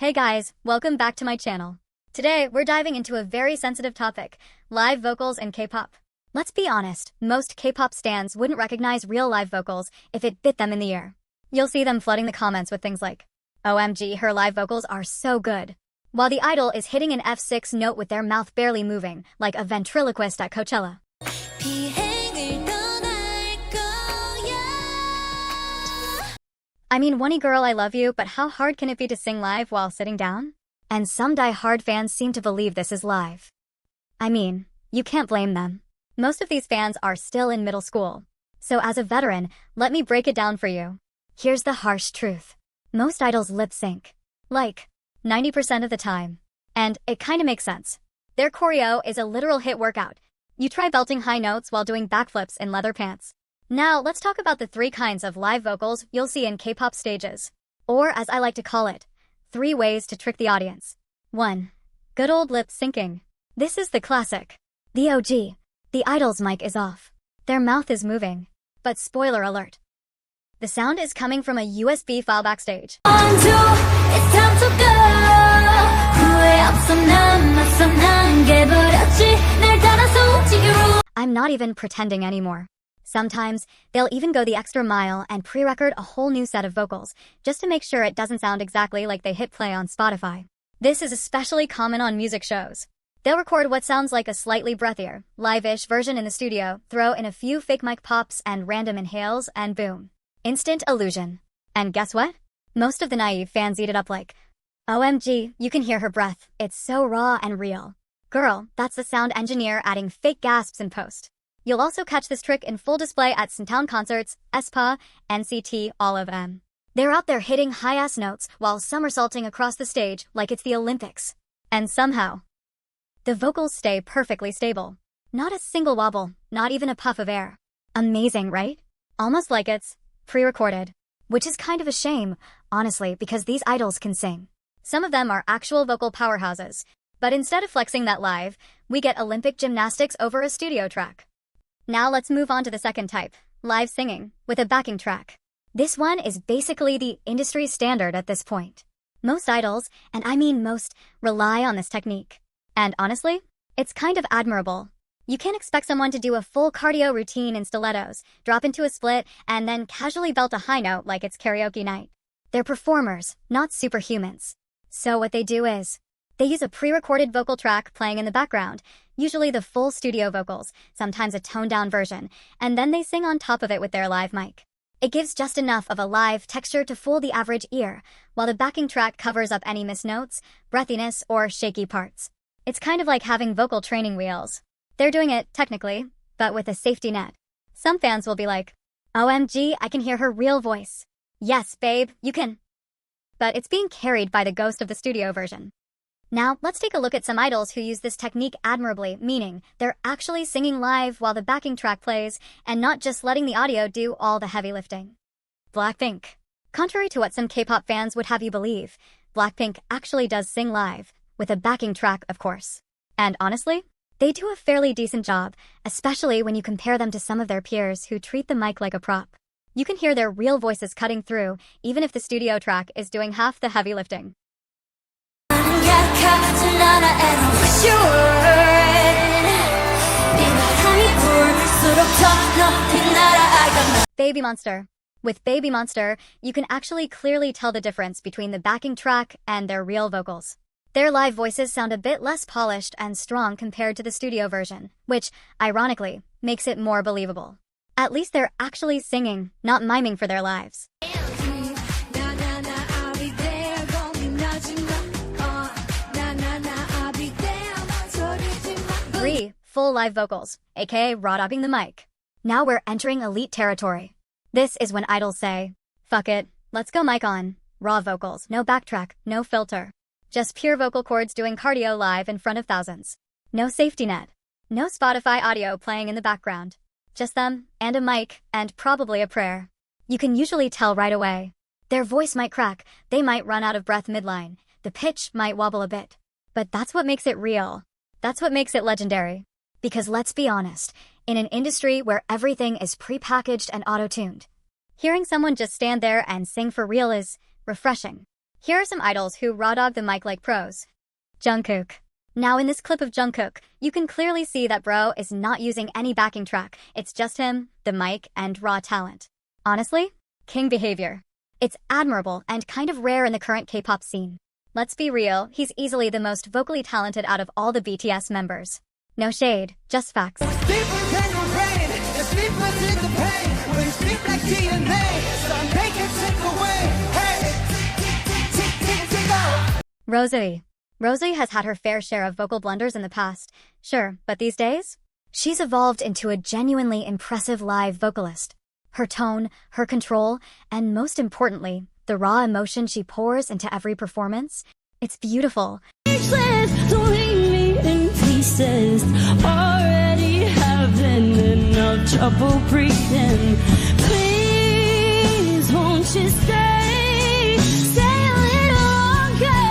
Hey guys, welcome back to my channel. Today, we're diving into a very sensitive topic, live vocals in K-pop. Let's be honest, most K-pop stans wouldn't recognize real live vocals if it bit them in the ear. You'll see them flooding the comments with things like, OMG, her live vocals are so good, while the idol is hitting an F6 note with their mouth barely moving, like a ventriloquist at Coachella. I mean, Oney girl, I love you, but how hard can it be to sing live while sitting down? And some die-hard fans seem to believe this is live. I mean, you can't blame them. Most of these fans are still in middle school. So as a veteran, let me break it down for you. Here's the harsh truth. Most idols lip sync. Like, 90% of the time. And it kinda makes sense. Their choreo is a literal hit workout. You try belting high notes while doing backflips in leather pants. Now, let's talk about the 3 kinds of live vocals you'll see in K-pop stages. Or, as I like to call it, 3 ways to trick the audience. 1. Good old lip syncing. This is the classic. The OG. The idol's mic is off. Their mouth is moving. But spoiler alert. The sound is coming from a USB file backstage. It's time to go. I'm not even pretending anymore. Sometimes, they'll even go the extra mile and pre-record a whole new set of vocals, just to make sure it doesn't sound exactly like they hit play on Spotify. This is especially common on music shows. They'll record what sounds like a slightly breathier, live-ish version in the studio, throw in a few fake mic pops and random inhales, and boom. Instant illusion. And guess what? Most of the naive fans eat it up like, OMG, you can hear her breath, it's so raw and real. Girl, that's the sound engineer adding fake gasps in post. You'll also catch this trick in full display at Sintown concerts, aespa, NCT, all of them. They're out there hitting high-ass notes while somersaulting across the stage like it's the Olympics. And somehow, the vocals stay perfectly stable. Not a single wobble, not even a puff of air. Amazing, right? Almost like it's pre-recorded. Which is kind of a shame, honestly, because these idols can sing. Some of them are actual vocal powerhouses. But instead of flexing that live, we get Olympic gymnastics over a studio track. Now let's move on to the second type, live singing, with a backing track. This one is basically the industry standard at this point. Most idols, and I mean most, rely on this technique. And honestly, it's kind of admirable. You can't expect someone to do a full cardio routine in stilettos, drop into a split, and then casually belt a high note like it's karaoke night. They're performers, not superhumans. So what they do is, they use a pre-recorded vocal track playing in the background, usually the full studio vocals, sometimes a toned-down version, and then they sing on top of it with their live mic. It gives just enough of a live texture to fool the average ear, while the backing track covers up any missed notes, breathiness, or shaky parts. It's kind of like having vocal training wheels. They're doing it, technically, but with a safety net. Some fans will be like, OMG, I can hear her real voice. Yes, babe, you can. But it's being carried by the ghost of the studio version. Now, let's take a look at some idols who use this technique admirably, meaning they're actually singing live while the backing track plays, and not just letting the audio do all the heavy lifting. Blackpink. Contrary to what some K-pop fans would have you believe, Blackpink actually does sing live, with a backing track, of course. And honestly, they do a fairly decent job, especially when you compare them to some of their peers who treat the mic like a prop. You can hear their real voices cutting through, even if the studio track is doing half the heavy lifting. Babymonster. With Babymonster, you can actually clearly tell the difference between the backing track and their real vocals. Their live voices sound a bit less polished and strong compared to the studio version, which, ironically, makes it more believable. At least they're actually singing, not miming for their lives. 3. Full live vocals, aka raw-dogging the mic. Now we're entering elite territory. This is when idols say, fuck it, let's go mic on. Raw vocals, no backtrack, no filter. Just pure vocal cords doing cardio live in front of thousands. No safety net. No Spotify audio playing in the background. Just them, and a mic, and probably a prayer. You can usually tell right away. Their voice might crack, they might run out of breath midline, the pitch might wobble a bit. But that's what makes it real. That's what makes it legendary. Because let's be honest, in an industry where everything is pre-packaged and auto-tuned, hearing someone just stand there and sing for real is refreshing. Here are some idols who raw dog the mic like pros. Jungkook. Now in this clip of Jungkook, you can clearly see that bro is not using any backing track. It's just him, the mic, and raw talent. Honestly, king behavior. It's admirable and kind of rare in the current K-pop scene. Let's be real, he's easily the most vocally talented out of all the BTS members. No shade, just facts. Rosé. Rosé has had her fair share of vocal blunders in the past, sure, but these days, she's evolved into a genuinely impressive live vocalist. Her tone, her control, and most importantly, the raw emotion she pours into every performance, it's beautiful. Don't leave me in pieces, already having enough trouble breathing. Please, won't you stay a little longer,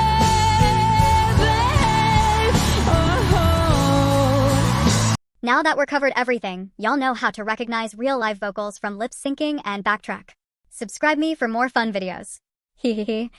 babe? Oh. Now that we're covered everything, y'all know how to recognize real live vocals from lip syncing and Backtrack. Subscribe me for more fun videos. Hehehe.